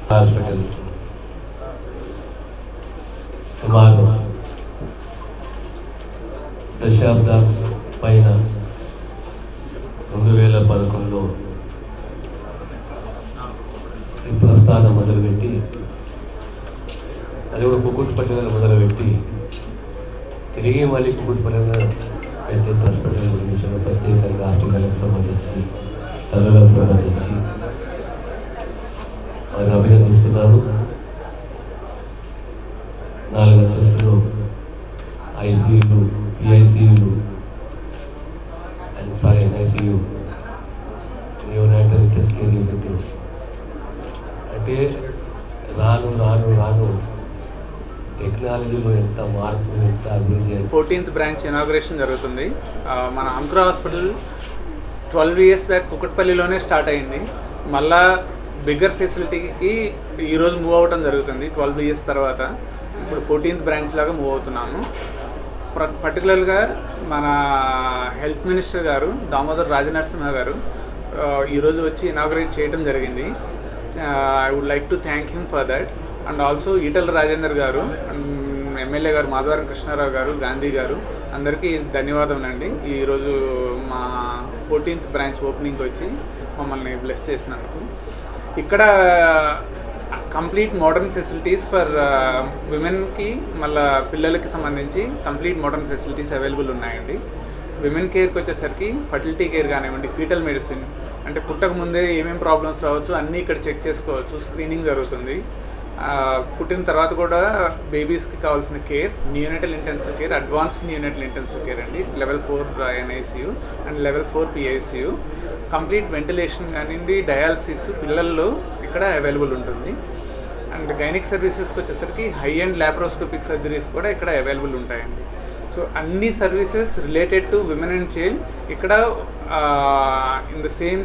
Hospital సుమారు దశాబ్ద పైన 2011లో ఈ ప్రస్థానం మొదలుపెట్టి, అది కూడా కుకుట్పల్లిలో మొదలుపెట్టి తిరిగి మళ్ళీ కుకుట్పల్లిలో పెద్ద హాస్పిటల్ గురించి ప్రత్యేకంగా హాస్పిటల్కి సంబంధించి తల్లులకు సంబంధించి వారిని అభినందిస్తున్నాను. 4 అంతస్తులు ఐసీయూలు, పిఐసీయూలు NICU, neonatal intensive care unit. అంటే రాను రాను రాను టెక్నాలజీలో ఎంత మార్పు, ఎంత అభివృద్ధి. 14th బ్రాంచ్ ఇనాగ్రేషన్ జరుగుతుంది. మన అంకుర హాస్పిటల్ 12 years బ్యాక్ కుకట్పల్లిలోనే స్టార్ట్ అయింది. మళ్ళా బిగ్గర్ ఫెసిలిటీకి ఈరోజు మూవ్ అవ్వడం జరుగుతుంది. 12 years తర్వాత ఇప్పుడు 14th బ్రాంచ్ లాగా మూవ్ అవుతున్నాము. పర్టికులర్గా మన హెల్త్ మినిస్టర్ గారు దామోదర్ రాజనరసింహ గారు ఈరోజు వచ్చి ఇనాగ్రేట్ చేయడం జరిగింది. I would like to thank him for that. And also Etela Rajender గారు, ఎమ్మెల్యే గారు మాధవరం కృష్ణారావు గారు, గాంధీ గారు, అందరికీ ధన్యవాదములండి. ఈరోజు మా 14th బ్రాంచ్ ఓపెనింగ్ వచ్చి మమ్మల్ని బ్లెస్ చేసినందుకు. ఇక్కడ కంప్లీట్ మోడర్న్ ఫెసిలిటీస్ ఫర్ విమెన్కి, మళ్ళీ పిల్లలకి సంబంధించి కంప్లీట్ మోడర్న్ ఫెసిలిటీస్ అవైలబుల్ ఉన్నాయండి. విమెన్ కేర్కి వచ్చేసరికి ఫర్టిలిటీ కేర్ కానివ్వండి, ఫీటల్ మెడిసిన్, అంటే పుట్టక ముందే ఏమేమి ప్రాబ్లమ్స్ రావచ్చు అన్నీ ఇక్కడ చెక్ చేసుకోవచ్చు. స్క్రీనింగ్ జరుగుతుంది. పుట్టిన తర్వాత కూడా బేబీస్కి కావాల్సిన care, neonatal intensive care, advanced neonatal intensive care అండి, level 4 NICU and level 4 PICU. Complete ventilation కానివ్వండి, డయాలసిస్ పిల్లల్లో ఇక్కడ అవైలబుల్ ఉంటుంది. అండ్ గైనిక్ సర్వీసెస్కి వచ్చేసరికి హై అండ్ లాప్రోస్కోపిక్ సర్జరీస్ కూడా ఇక్కడ అవైలబుల్ ఉంటాయండి. సో అన్ని services related to women and child ఇక్కడ ఇన్ ద సేమ్